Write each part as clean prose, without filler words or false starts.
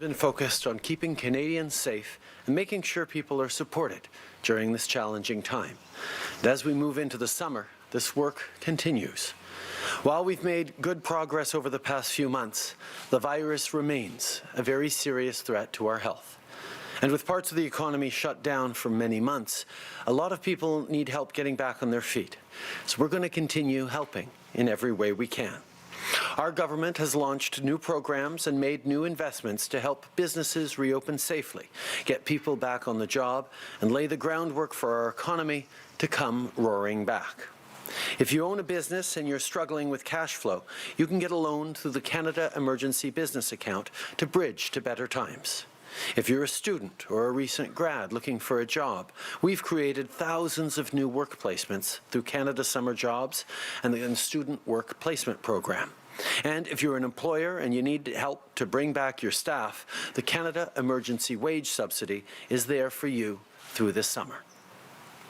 Been focused on keeping Canadians safe and making sure people are supported during this challenging time. And as we move into the summer, this work continues. While we've made good progress over the past few months, the virus remains a very serious threat to our health. And with parts of the economy shut down for many months, a lot of people need help getting back on their feet. So we're going to continue helping in every way we can. Our government has launched new programs and made new investments to help businesses reopen safely, get people back on the job, and lay the groundwork for our economy to come roaring back. If you own a business and you're struggling with cash flow, you can get a loan through the Canada Emergency Business Account to bridge to better times. If you're a student or a recent grad looking for a job, we've created thousands of new work placements through Canada Summer Jobs and the Student Work Placement Program. And if you're an employer and you need help to bring back your staff, the Canada Emergency Wage Subsidy is there for you through this summer.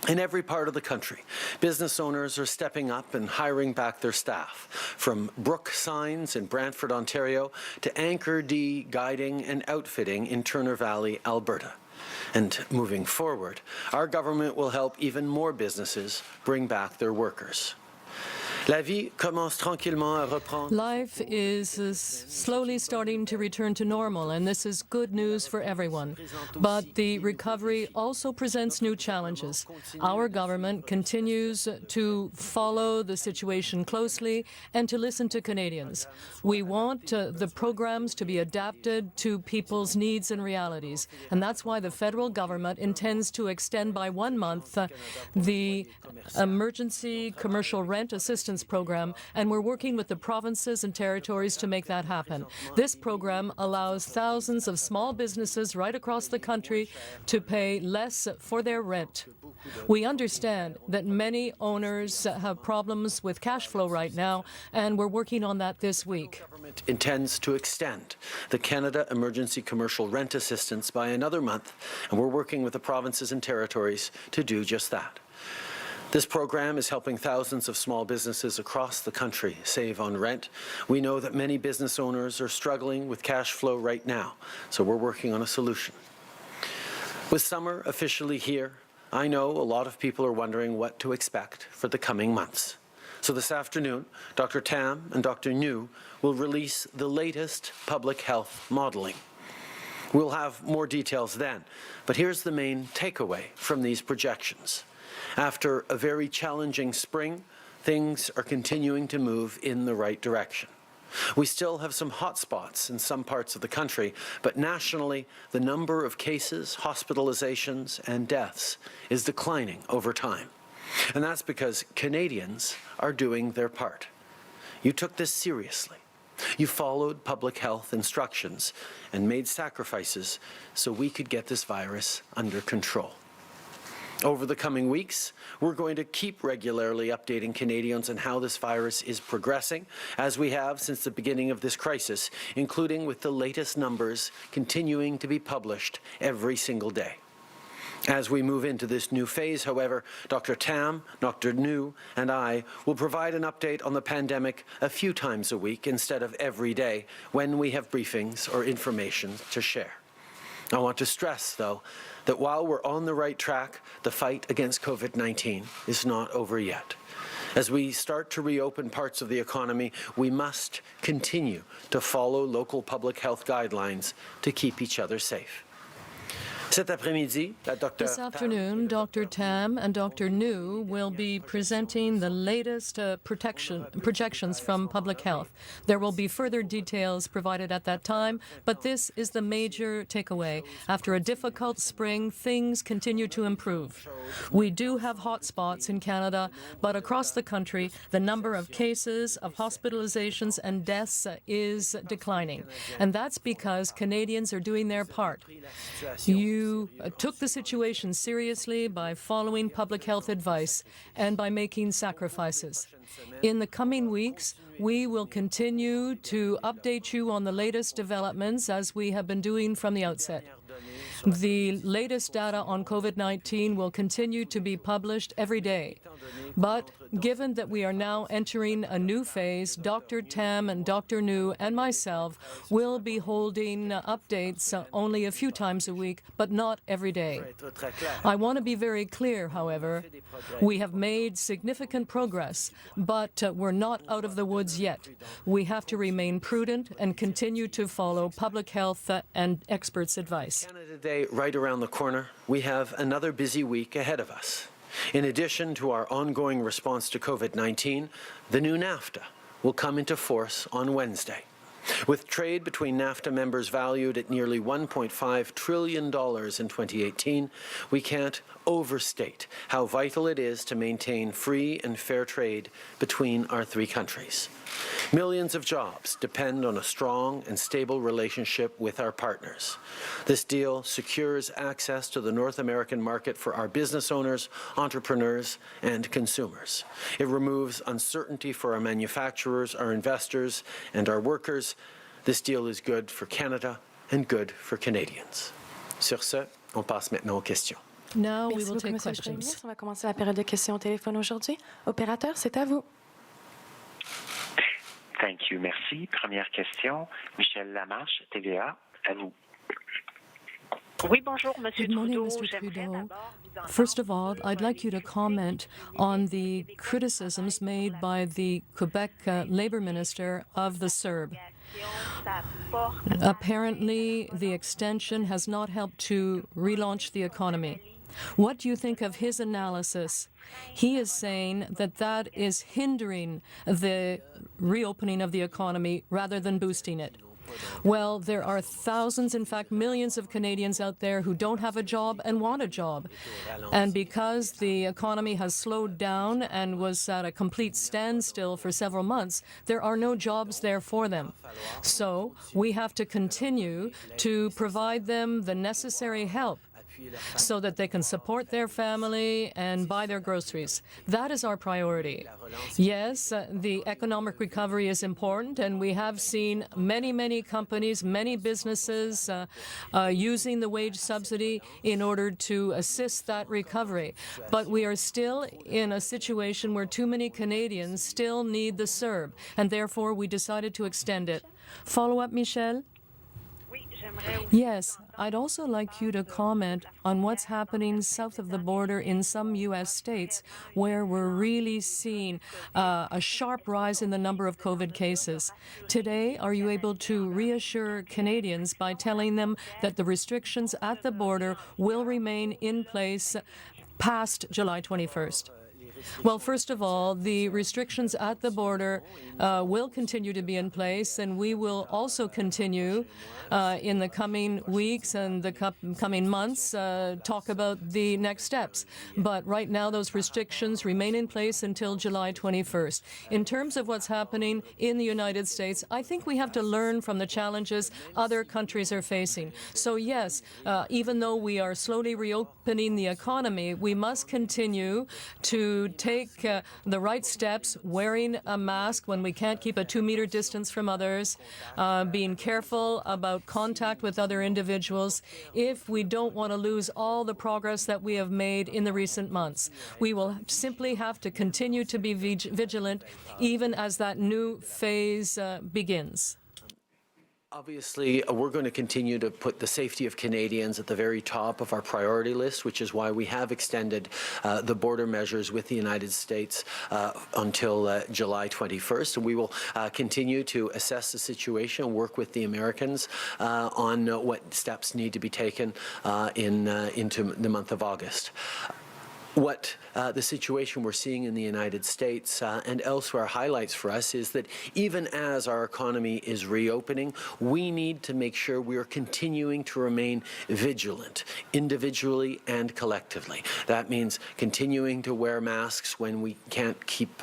In every part of the country, business owners are stepping up and hiring back their staff, from Brook Signs in Brantford, Ontario, to Anchor D Guiding and Outfitting in Turner Valley, Alberta. And moving forward, our government will help even more businesses bring back their workers. Life is slowly starting to return to normal, and this is good news for everyone. But the recovery also presents new challenges. Our government continues to follow the situation closely and to listen to Canadians. We want the programs to be adapted to people's needs and realities, and that's why the federal government intends to extend by 1 month the Emergency Commercial Rent Assistance Program, and we're working with the provinces and territories to make that happen. This program allows thousands of small businesses right across the country to pay less for their rent. We understand that many owners have problems with cash flow right now, and we're working on that this week. The government intends to extend the Canada Emergency Commercial Rent Assistance by another month, and we're working with the provinces and territories to do just that. This program is helping thousands of small businesses across the country save on rent. We know that many business owners are struggling with cash flow right now, so we're working on a solution. With summer officially here, I know a lot of people are wondering what to expect for the coming months. So this afternoon, Dr. Tam and Dr. New will release the latest public health modeling. We'll have more details then, but here's the main takeaway from these projections. After a very challenging spring, things are continuing to move in the right direction. We still have some hot spots in some parts of the country, but nationally, the number of cases, hospitalizations, and deaths is declining over time. And that's because Canadians are doing their part. You took this seriously. You followed public health instructions and made sacrifices so we could get this virus under control. Over the coming weeks, we're going to keep regularly updating Canadians on how this virus is progressing, as we have since the beginning of this crisis, including with the latest numbers continuing to be published every single day. As we move into this new phase, however, Dr. Tam, Dr. New, and I will provide an update on the pandemic a few times a week instead of every day when we have briefings or information to share. I want to stress, though, that while we're on the right track, the fight against COVID-19 is not over yet. As we start to reopen parts of the economy, we must continue to follow local public health guidelines to keep each other safe. This afternoon, Dr. Tam and Dr. New will be presenting the latest projections from Public Health. There will be further details provided at that time, but this is the major takeaway. After a difficult spring, things continue to improve. We do have hot spots in Canada, but across the country, the number of cases, of hospitalizations and deaths is declining. And that's because Canadians are doing their part. You took the situation seriously by following public health advice and by making sacrifices. In the coming weeks, we will continue to update you on the latest developments as we have been doing from the outset. The latest data on COVID-19 will continue to be published every day. But given that we are now entering a new phase, Dr. Tam and Dr. New and myself will be holding updates only a few times a week, but not every day. I want to be very clear, however. We have made significant progress, but we're not out of the woods yet. We have to remain prudent and continue to follow public health and experts' advice. Canada Day right around the corner. We have another busy week ahead of us. In addition to our ongoing response to COVID-19, the new NAFTA will come into force on Wednesday. With trade between NAFTA members valued at nearly $1.5 trillion in 2018, we can't overstate how vital it is to maintain free and fair trade between our three countries. Millions of jobs depend on a strong and stable relationship with our partners. This deal secures access to the North American market for our business owners, entrepreneurs, and consumers. It removes uncertainty for our manufacturers, our investors, and our workers. This deal is good for Canada and good for Canadians. Sur ce, on passe maintenant aux questions. Now we Merci will beaucoup, take Monsieur le Premier questions. ministre. On va commencer la période de questions au téléphone aujourd'hui. Opérateur, c'est à vous. Thank you. Merci. Première question, Michel Lamarche, TVA, à vous. Oui, bonjour, Monsieur Good morning, Trudeau. Mr. J'aimerais Trudeau. d'abord vous entendre First of all, sur I'd like you to les comment on the criticisms made by the Quebec Labour Minister of the CERB. Ça porte Apparently, the extension has not helped to relaunch the economy. What do you think of his analysis? He is saying that that is hindering the reopening of the economy rather than boosting it. Well, there are thousands, in fact, millions of Canadians out there who don't have a job and want a job. And because the economy has slowed down and was at a complete standstill for several months, there are no jobs there for them. So we have to continue to provide them the necessary help so that they can support their family and buy their groceries. That is our priority. Yes, the economic recovery is important, and we have seen many companies, many businesses using the wage subsidy in order to assist that recovery. But we are still in a situation where too many Canadians still need the CERB, and therefore we decided to extend it. Follow up, Michel? Oui, j'aimerais Yes, I'd also like you to comment on what's happening south of the border in some U.S. states where we're really seeing a sharp rise in the number of COVID cases. Today, are you able to reassure Canadians by telling them that the restrictions at the border will remain in place past July 21st? Well, first of all, the restrictions at the border will continue to be in place, and we will also continue in the coming weeks and the coming months talk about the next steps. But right now, those restrictions remain in place until July 21st. In terms of what's happening in the United States, I think we have to learn from the challenges other countries are facing. So yes, even though we are slowly reopening the economy, we must continue to take the right steps, wearing a mask when we can't keep a 2-meter distance from others, being careful about contact with other individuals if we don't want to lose all the progress that we have made in the recent months. We will simply have to continue to be vigilant even as that new phase begins. Obviously, we're going to continue to put the safety of Canadians at the very top of our priority list, which is why we have extended the border measures with the United States until July 21st. And we will continue to assess the situation, work with the Americans on what steps need to be taken into the month of August. What the situation we're seeing in the United States and elsewhere highlights for us is that even as our economy is reopening, we need to make sure we are continuing to remain vigilant, individually and collectively. That means continuing to wear masks when we can't keep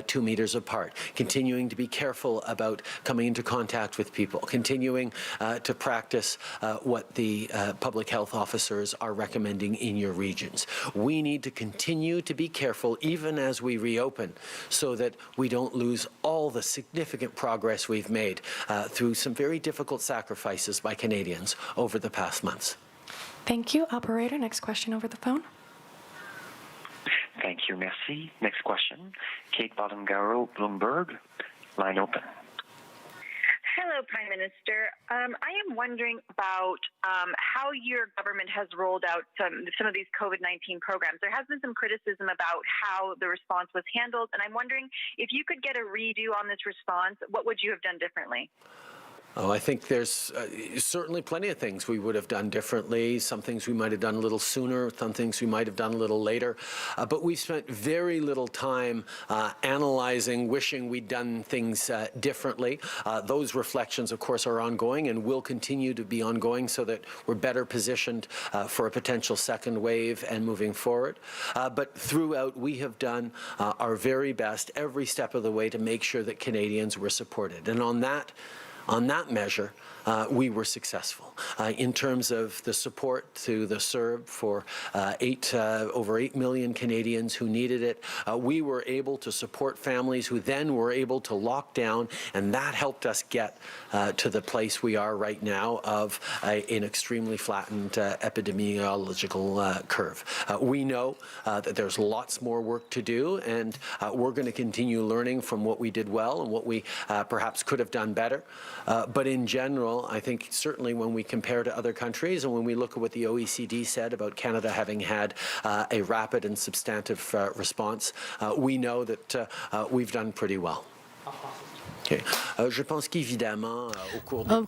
2 meters apart, continuing to be careful about coming into contact with people, continuing to practice what the public health officers are recommending in your regions. We need to continue to be careful even as we reopen so that we don't lose all the significant progress we've made through some very difficult sacrifices by Canadians over the past months. Thank you. Operator, next question over the phone. Thank you. Merci. Next question. Kate Bottomgaro, Bloomberg. Line open. Hello, Prime Minister. I am wondering about how your government has rolled out some of these COVID-19 programs. There has been some criticism about how the response was handled, and I'm wondering if you could get a redo on this response, what would you have done differently? Oh, I think there's certainly plenty of things we would have done differently, some things we might have done a little sooner, some things we might have done a little later. But we've spent very little time analyzing, wishing we'd done things differently. Those reflections, of course, are ongoing and will continue to be ongoing so that we're better positioned for a potential second wave and moving forward. But throughout, we have done our very best every step of the way to make sure that Canadians were supported. And on that measure, we were successful. In terms of the support to the CERB for over 8 million Canadians who needed it, we were able to support families who then were able to lock down, and that helped us get to the place we are right now of an extremely flattened epidemiological curve. We know that there's lots more work to do, and we're going to continue learning from what we did well and what we perhaps could have done better. But in general, I think certainly when we compare to other countries and when we look at what the OECD said about Canada having had a rapid and substantive response, we know that we've done pretty well. Okay. Of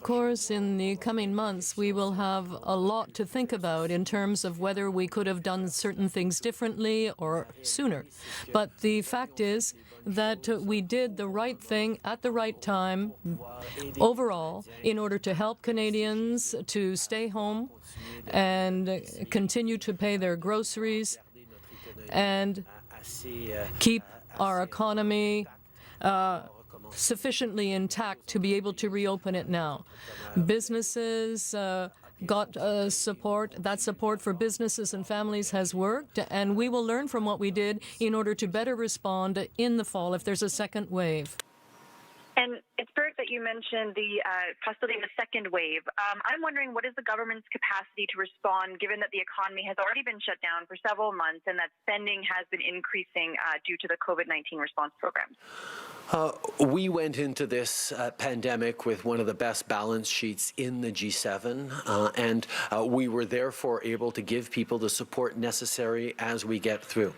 course, in the coming months, we will have a lot to think about in terms of whether we could have done certain things differently or sooner. But the fact is that we did the right thing at the right time overall in order to help Canadians to stay home and continue to pay their groceries and keep our economy sufficiently intact to be able to reopen it now. Businesses got support. That support for businesses and families has worked, and we will learn from what we did in order to better respond in the fall if there's a second wave. And it's great that you mentioned the possibility of a second wave. I'm wondering, what is the government's capacity to respond, given that the economy has already been shut down for several months and that spending has been increasing due to the COVID-19 response programs? We went into this pandemic with one of the best balance sheets in the G7, and we were therefore able to give people the support necessary as we get through.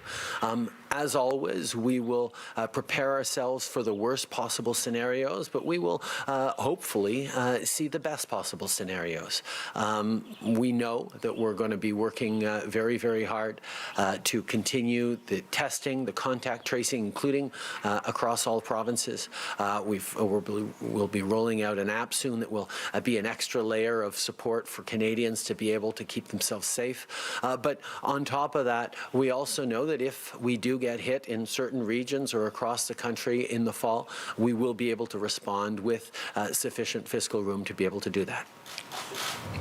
As always, we will prepare ourselves for the worst possible scenarios, but we will hopefully see the best possible scenarios. We know that we're going to be working very, very hard to continue the testing, the contact tracing, including across all provinces. We'll be rolling out an app soon that will be an extra layer of support for Canadians to be able to keep themselves safe. But on top of that, we also know that if we do get hit in certain regions or across the country in the fall, we will be able to respond with sufficient fiscal room to be able to do that.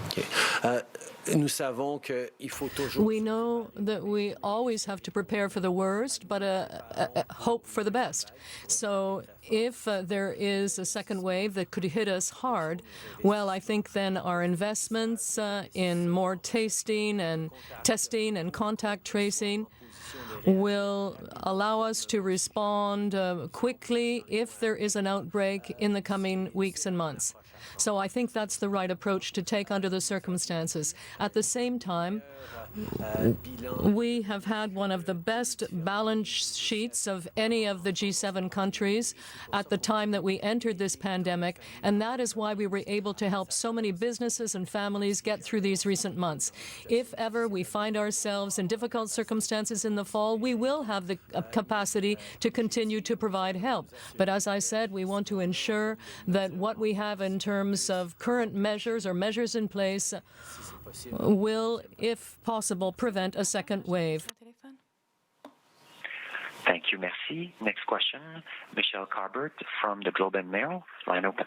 Okay. We know that we always have to prepare for the worst, but hope for the best. So if there is a second wave that could hit us hard, well, I think then our investments in more testing and contact tracing will allow us to respond quickly if there is an outbreak in the coming weeks and months. So I think that's the right approach to take under the circumstances. At the same time, we have had one of the best balance sheets of any of the G7 countries at the time that we entered this pandemic, and that is why we were able to help so many businesses and families get through these recent months. If ever we find ourselves in difficult circumstances in the fall, we will have the capacity to continue to provide help. But as I said, we want to ensure that what we have in terms of current measures or measures in place will, if possible, prevent a second wave. Thank you, merci. Next question, Michelle Carbert from the Globe and Mail. Line open.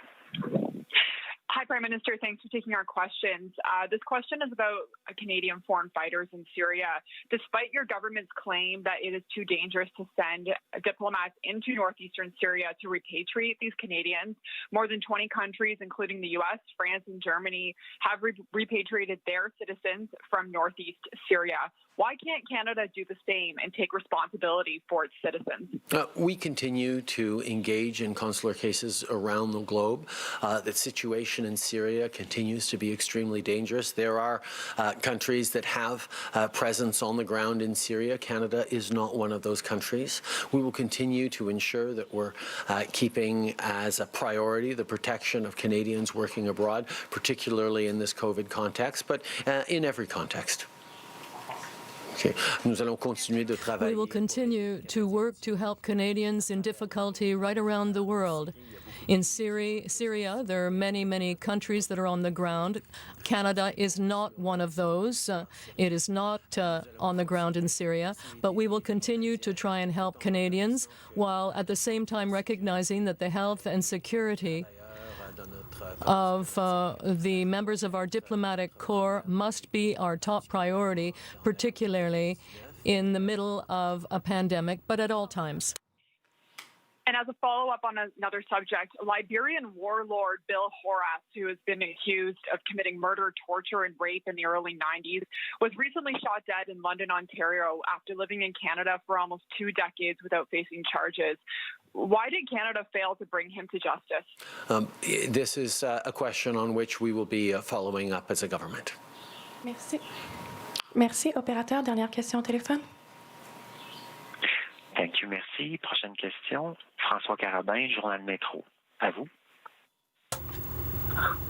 Hi, Prime Minister. Thanks for taking our questions. This question is about Canadian foreign fighters in Syria. Despite your government's claim that it is too dangerous to send diplomats into northeastern Syria to repatriate these Canadians, more than 20 countries, including the U.S., France, and Germany, have repatriated their citizens from northeast Syria. Why can't Canada do the same and take responsibility for its citizens? We continue to engage in consular cases around the globe. The situation in Syria continues to be extremely dangerous. There are countries that have presence on the ground in Syria. Canada is not one of those countries. We will continue to ensure that we're keeping as a priority the protection of Canadians working abroad, particularly in this COVID context, but in every context. We will continue to work to help Canadians in difficulty right around the world. In Syria, there are many, many countries that are on the ground. Canada is not one of those. It is not on the ground in Syria, but we will continue to try and help Canadians while at the same time recognizing that the health and security of the members of our diplomatic corps must be our top priority, particularly in the middle of a pandemic, but at all times. And as a follow-up on another subject, Liberian warlord Bill Horace, who has been accused of committing murder, torture, and rape in the early 90s, was recently shot dead in London, Ontario, after living in Canada for almost 2 decades without facing charges. Why did Canada fail to bring him to justice? This is a question on which we will be following up as a government. Merci. Merci. Opérateur, dernière question au téléphone. Thank you, merci. Prochaine question. François Carabin, Journal Métro. À vous.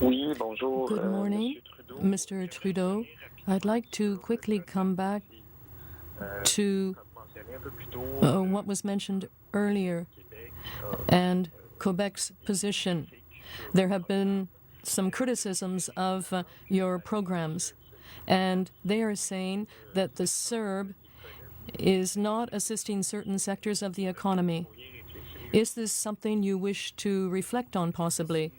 Oui, bonjour. Good morning, Mr. Trudeau. I'd like to quickly come back to what was mentioned earlier and Quebec's position. There have been some criticisms of your programs, and they are saying that the CERB is not assisting certain sectors of the economy. Is this something you wish to reflect on, possibly?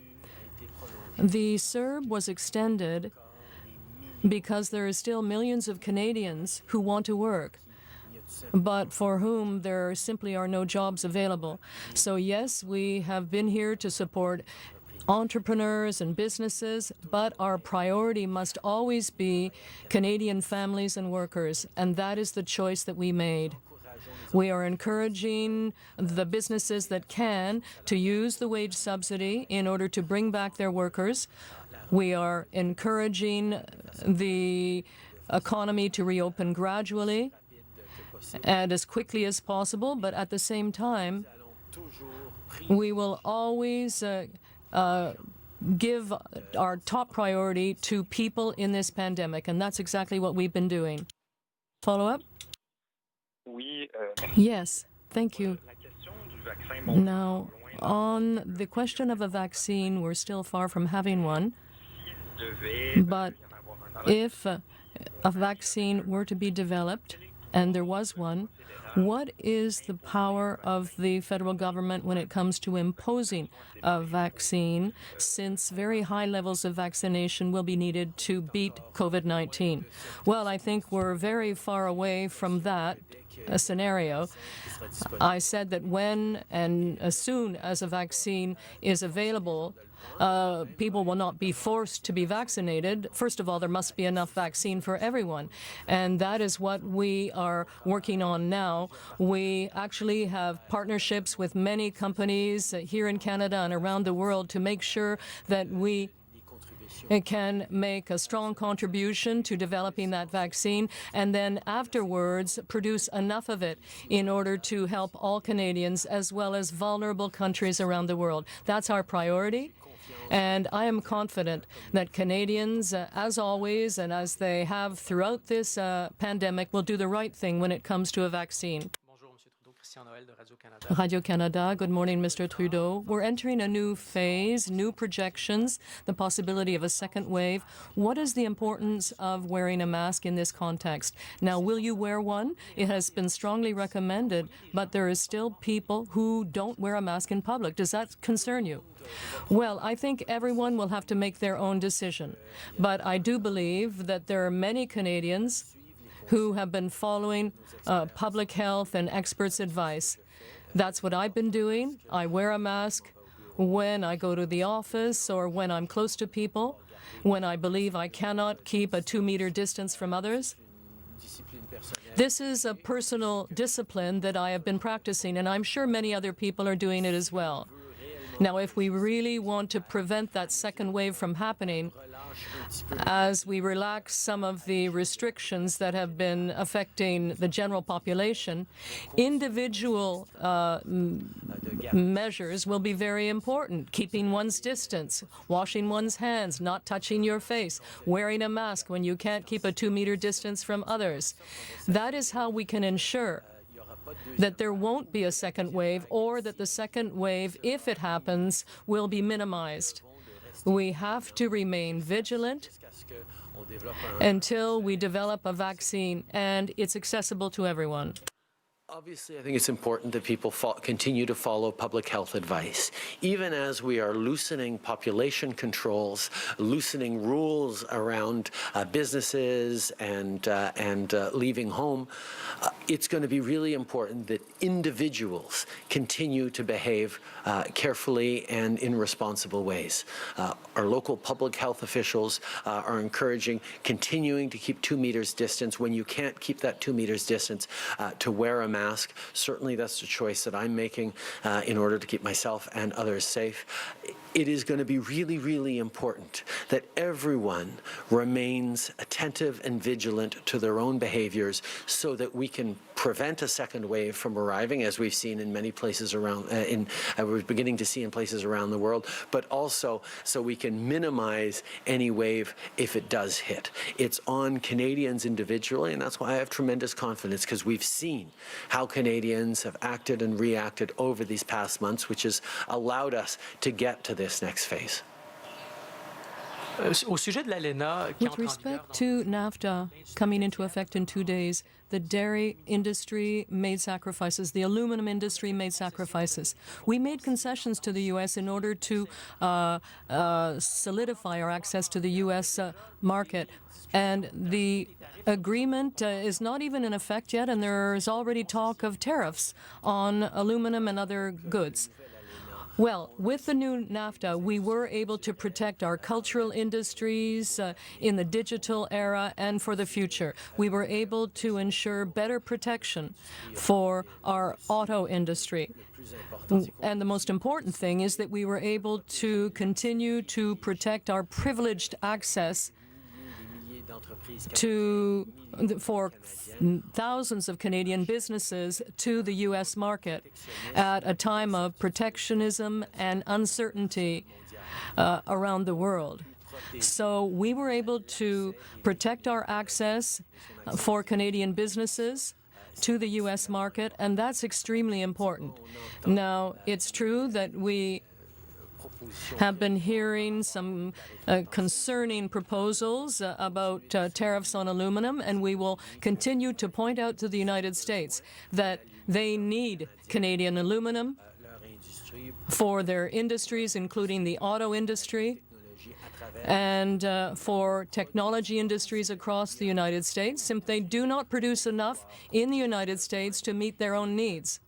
The CERB was extended because there are still millions of Canadians who want to work, but for whom there simply are no jobs available. So yes, we have been here to support entrepreneurs and businesses, but our priority must always be Canadian families and workers, and that is the choice that we made. We are encouraging the businesses that can to use the wage subsidy in order to bring back their workers. We are encouraging the economy to reopen gradually and as quickly as possible, but at the same time, we will always give our top priority to people in this pandemic, and that's exactly what we've been doing. Follow up? Yes, thank you. Now, on the question of a vaccine, we're still far from having one, but if a vaccine were to be developed, and there was one, what is the power of the federal government when it comes to imposing a vaccine, since very high levels of vaccination will be needed to beat COVID-19? Well, I think we're very far away from that scenario. I said that when and as soon as a vaccine is available, people will not be forced to be vaccinated. First of all, there must be enough vaccine for everyone, and that is what we are working on now. We actually have partnerships with many companies here in Canada and around the world to make sure that we can make a strong contribution to developing that vaccine, and then afterwards produce enough of it in order to help all Canadians as well as vulnerable countries around the world. That's our priority. And I am confident that Canadians, as always, and as they have throughout this pandemic, will do the right thing when it comes to a vaccine. Radio-Canada, good morning, Mr. Trudeau. We're entering a new phase, new projections, the possibility of a second wave. What is the importance of wearing a mask in this context? Now, will you wear one? It has been strongly recommended, but there is still people who don't wear a mask in public. Does that concern you? Well, I think everyone will have to make their own decision. But I do believe that there are many Canadians who have been following public health and experts' advice. That's what I've been doing. I wear a mask when I go to the office or when I'm close to people, when I believe I cannot keep a 2-meter distance from others. This is a personal discipline that I have been practicing, and I'm sure many other people are doing it as well. Now, if we really want to prevent that second wave from happening, as we relax some of the restrictions that have been affecting the general population, individual measures will be very important. Keeping one's distance, washing one's hands, not touching your face, wearing a mask when you can't keep a 2-meter distance from others. That is how we can ensure that there won't be a second wave, or that the second wave, if it happens, will be minimized. We have to remain vigilant until we develop a vaccine and it's accessible to everyone. Obviously, I think it's important that people continue to follow public health advice. Even as we are loosening population controls, loosening rules around businesses and leaving home, it's going to be really important that individuals continue to behave carefully and in responsible ways. Our local public health officials are encouraging continuing to keep 2 meters distance. When you can't keep that 2 meters distance, to wear a mask. Certainly that's the choice that I'm making in order to keep myself and others safe. It is going to be really, really important that everyone remains attentive and vigilant to their own behaviors so that we can prevent a second wave from arriving, as we've seen in many places around, we're beginning to see in places around the world, but also so we can minimize any wave if it does hit. It's on Canadians individually, and that's why I have tremendous confidence, because we've seen how Canadians have acted and reacted over these past months, which has allowed us to get to this next phase. With respect to NAFTA coming into effect in 2 days, the dairy industry made sacrifices. The aluminum industry made sacrifices. We made concessions to the U.S. in order to solidify our access to the U.S. Market. And the agreement is not even in effect yet, and there is already talk of tariffs on aluminum and other goods. Well, with the new NAFTA, we were able to protect our cultural industries in the digital era and for the future. We were able to ensure better protection for our auto industry. And the most important thing is that we were able to continue to protect our privileged access for thousands of Canadian businesses to the U.S. market at a time of protectionism and uncertainty around the world. So we were able to protect our access for Canadian businesses to the U.S. market, and that's extremely important. Now, it's true that we have been hearing some concerning proposals about tariffs on aluminum, and we will continue to point out to the United States that they need Canadian aluminum for their industries, including the auto industry, and for technology industries across the United States, since they do not produce enough in the United States to meet their own needs.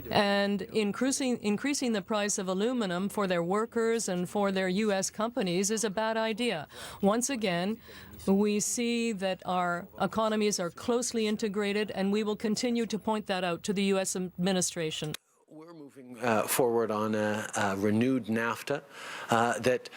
And increasing the price of aluminum for their workers and for their U.S. companies is a bad idea. Once again, we see that our economies are closely integrated, and we will continue to point that out to the U.S. administration. We're moving forward on a renewed NAFTA that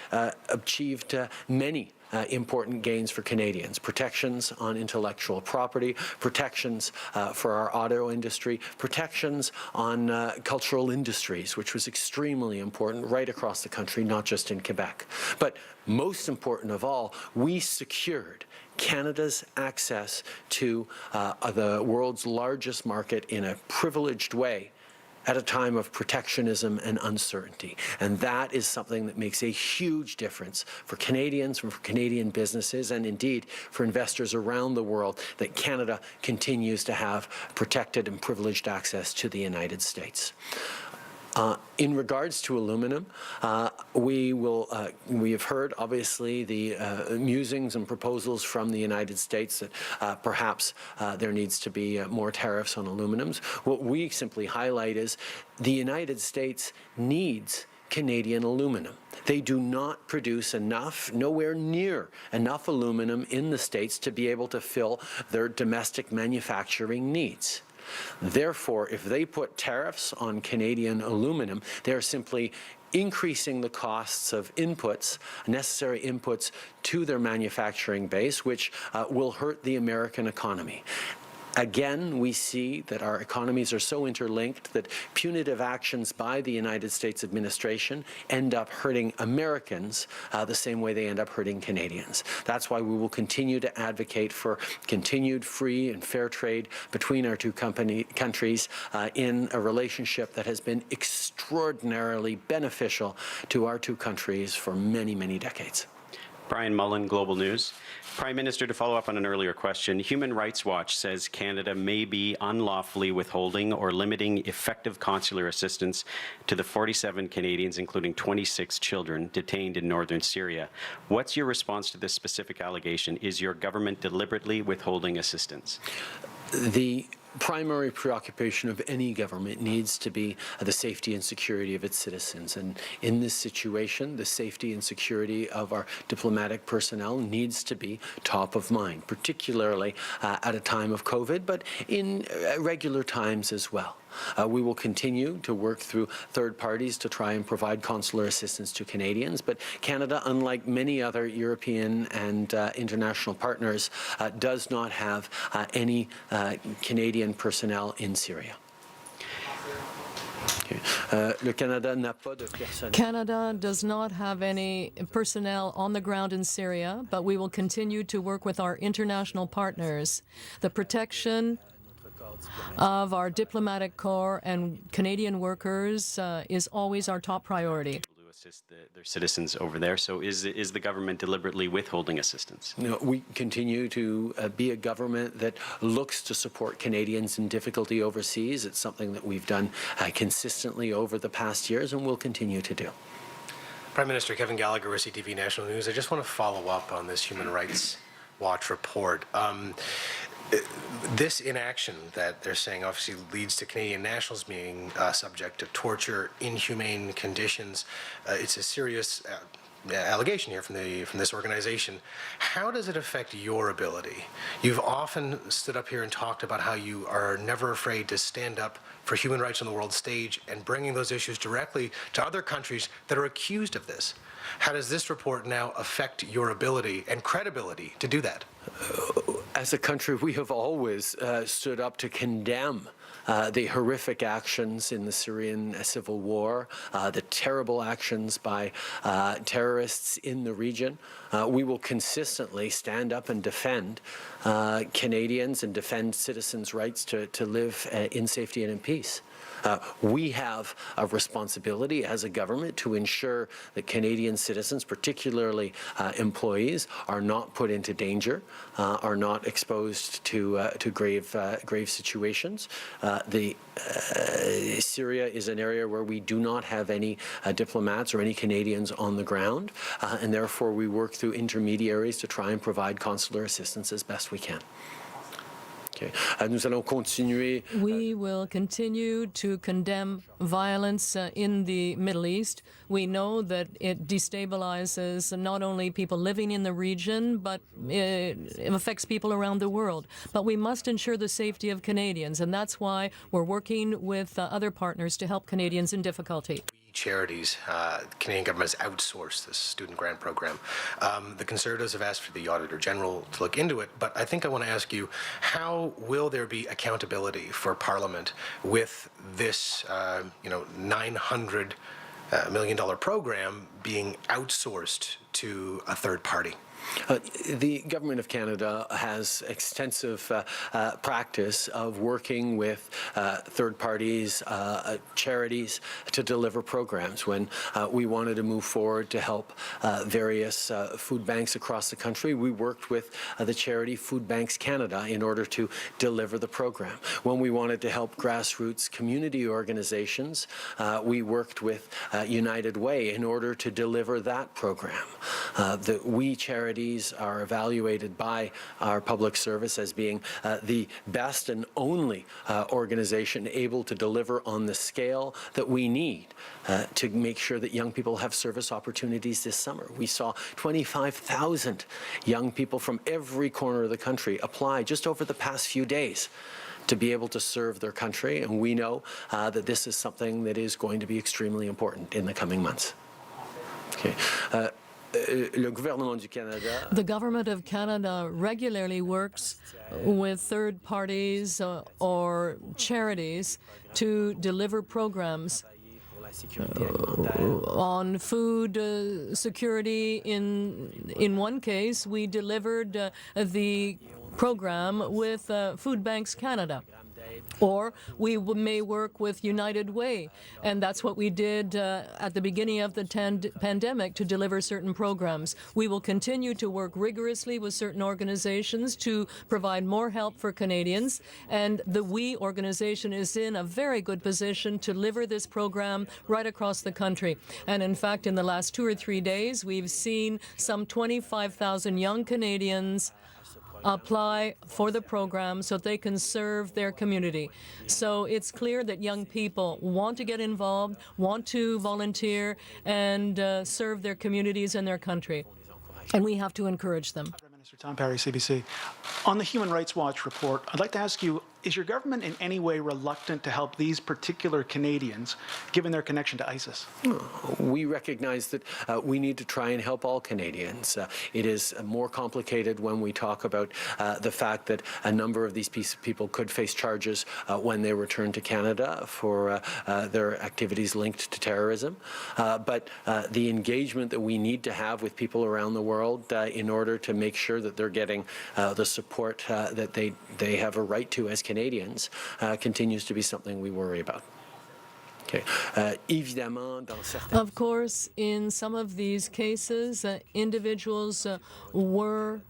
achieved many important gains for Canadians. Protections on intellectual property, protections for our auto industry, protections on cultural industries, which was extremely important right across the country, not just in Quebec. But most important of all, we secured Canada's access to the world's largest market in a privileged way at a time of protectionism and uncertainty. And that is something that makes a huge difference for Canadians and for Canadian businesses, and indeed for investors around the world, that Canada continues to have protected and privileged access to the United States. In regards to aluminum, we have heard, obviously, the musings and proposals from the United States that perhaps there needs to be more tariffs on aluminums. What we simply highlight is the United States needs Canadian aluminum. They do not produce enough, nowhere near enough aluminum in the States to be able to fill their domestic manufacturing needs. Therefore, if they put tariffs on Canadian aluminum, they're simply increasing the costs of inputs, necessary inputs to their manufacturing base, which will hurt the American economy. Again, we see that our economies are so interlinked that punitive actions by the United States administration end up hurting Americans the same way they end up hurting Canadians. That's why we will continue to advocate for continued free and fair trade between our two countries in a relationship that has been extraordinarily beneficial to our two countries for many, many decades. Brian Mullen, Global News. Prime Minister, to follow up on an earlier question, Human Rights Watch says Canada may be unlawfully withholding or limiting effective consular assistance to the 47 Canadians, including 26 children, detained in northern Syria. What's your response to this specific allegation? Is your government deliberately withholding assistance? The primary preoccupation of any government needs to be the safety and security of its citizens. And in this situation, the safety and security of our diplomatic personnel needs to be top of mind, particularly at a time of COVID, but in regular times as well. We will continue to work through third parties to try and provide consular assistance to Canadians, but Canada, unlike many other European and international partners, does not have any Canadian personnel in Syria. Canada does not have any personnel on the ground in Syria, but we will continue to work with our international partners. The protection of our diplomatic corps and Canadian workers is always our top priority. To assist their citizens over there. So is the government deliberately withholding assistance? No, we continue to be a government that looks to support Canadians in difficulty overseas. It's something that we've done consistently over the past years and will continue to do. Prime Minister Kevin Gallagher, CTV National News. I just want to follow up on this Human Rights Watch report. This inaction that they're saying obviously leads to Canadian nationals being subject to torture, inhumane conditions. It's a serious allegation here from this organization. How does it affect your ability? You've often stood up here and talked about how you are never afraid to stand up for human rights on the world stage and bringing those issues directly to other countries that are accused of this. How does this report now affect your ability and credibility to do that? As a country, we have always stood up to condemn the horrific actions in the Syrian civil war, the terrible actions by terrorists in the region. We will consistently stand up and defend Canadians and defend citizens' rights to live in safety and in peace. We have a responsibility as a government to ensure that Canadian citizens, particularly employees, are not put into danger, are not exposed to grave situations. Syria is an area where we do not have any diplomats or any Canadians on the ground, and therefore we work through intermediaries to try and provide consular assistance as best we can. We will continue to condemn violence in the Middle East. We know that it destabilizes not only people living in the region, but it affects people around the world. But we must ensure the safety of Canadians, and that's why we're working with other partners to help Canadians in difficulty. charities. The Canadian government has outsourced this student grant program. The Conservatives have asked for the Auditor General to look into it, but I think I want to ask you, how will there be accountability for Parliament with this, $900 million program being outsourced to a third party? The Government of Canada has extensive practice of working with third parties, charities, to deliver programs. When we wanted to move forward to help various food banks across the country, we worked with the charity Food Banks Canada in order to deliver the program. When we wanted to help grassroots community organizations, we worked with United Way in order to deliver that program. The We charities are evaluated by our public service as being the best and only organization able to deliver on the scale that we need to make sure that young people have service opportunities this summer. We saw 25,000 young people from every corner of the country apply just over the past few days to be able to serve their country, and we know that this is something that is going to be extremely important in the coming months. Okay. The Government of Canada regularly works with third parties or charities to deliver programs on food security. In one case, we delivered the program with Food Banks Canada. Or we may work with United Way, and that's what we did at the beginning of the pandemic to deliver certain programs. We will continue to work rigorously with certain organizations to provide more help for Canadians, and the We organization is in a very good position to deliver this program right across the country. And in fact, in the last 2 or 3 days, we've seen some 25,000 young Canadians apply for the program so they can serve their community. So it's clear that young people want to get involved, want to volunteer, and serve their communities and their country. And we have to encourage them. Minister Tom Perry, CBC. On the Human Rights Watch report, I'd like to ask you, is your government in any way reluctant to help these particular Canadians, given their connection to ISIS? We recognize that we need to try and help all Canadians. It is more complicated when we talk about the fact that a number of these people could face charges when they return to Canada for their activities linked to terrorism. But the engagement that we need to have with people around the world in order to make sure that they're getting the support that they have a right to as Canadians continues to be something we worry about. Okay. Of course, in some of these cases, individuals were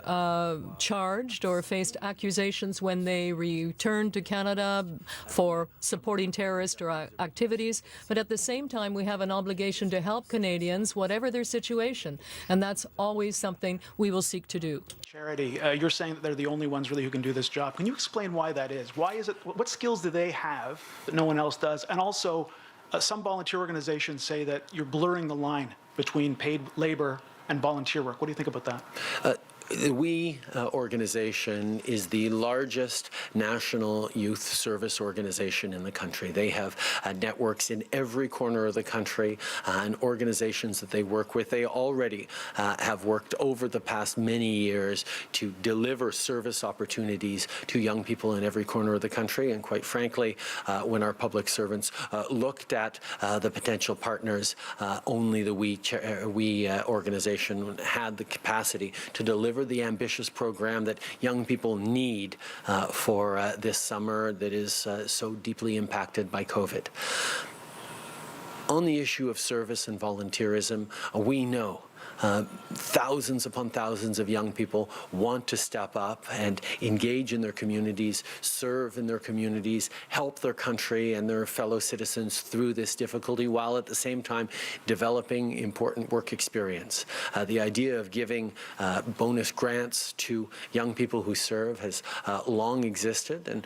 charged or faced accusations when they returned to Canada for supporting terrorist or activities. But at the same time, we have an obligation to help Canadians, whatever their situation. And that's always something we will seek to do. Charity, you're saying that they're the only ones really who can do this job. Can you explain why that is? Why is it? What skills do they have that no one else does? And also, some volunteer organizations say that you're blurring the line between paid labor and volunteer work. What do you think about that? The We organization is the largest national youth service organization in the country. They have networks in every corner of the country and organizations that they work with. They already have worked over the past many years to deliver service opportunities to young people in every corner of the country. And quite frankly, when our public servants looked at the potential partners, only the We organization had the capacity to deliver the ambitious program that young people need for this summer that is so deeply impacted by COVID. On the issue of service and volunteerism, we know thousands upon thousands of young people want to step up and engage in their communities, serve in their communities, help their country and their fellow citizens through this difficulty, while at the same time developing important work experience. The idea of giving bonus grants to young people who serve has long existed, and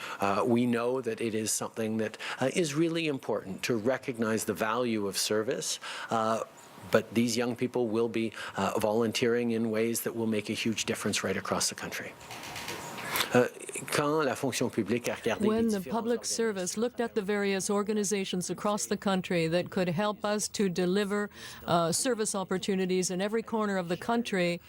we know that it is something that is really important to recognize the value of service. But these young people will be volunteering in ways that will make a huge difference right across the country. Quand la fonction publique a regardé When les the public service looked at the various organizations across the country that could help us to deliver service opportunities in every corner of the country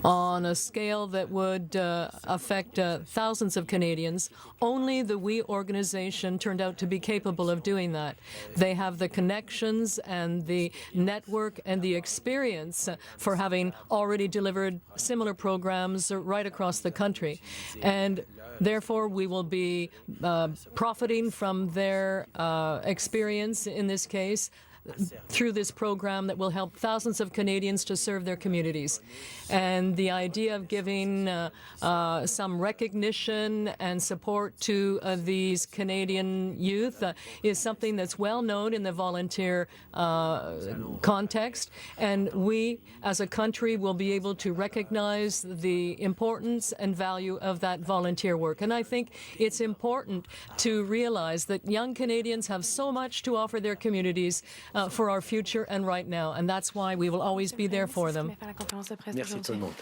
on a scale that would affect thousands of Canadians, only the WE organization turned out to be capable of doing that. They have the connections and the network and the experience for having already delivered similar programs right across the country. And therefore, we will be profiting from their experience in this case through this program that will help thousands of Canadians to serve their communities. And the idea of giving some recognition and support to these Canadian youth is something that's well known in the volunteer context. And we, as a country, will be able to recognize the importance and value of that volunteer work. And I think it's important to realize that young Canadians have so much to offer their communities for our future and right now. And that's why we will always be there for them. Merci tout le monde.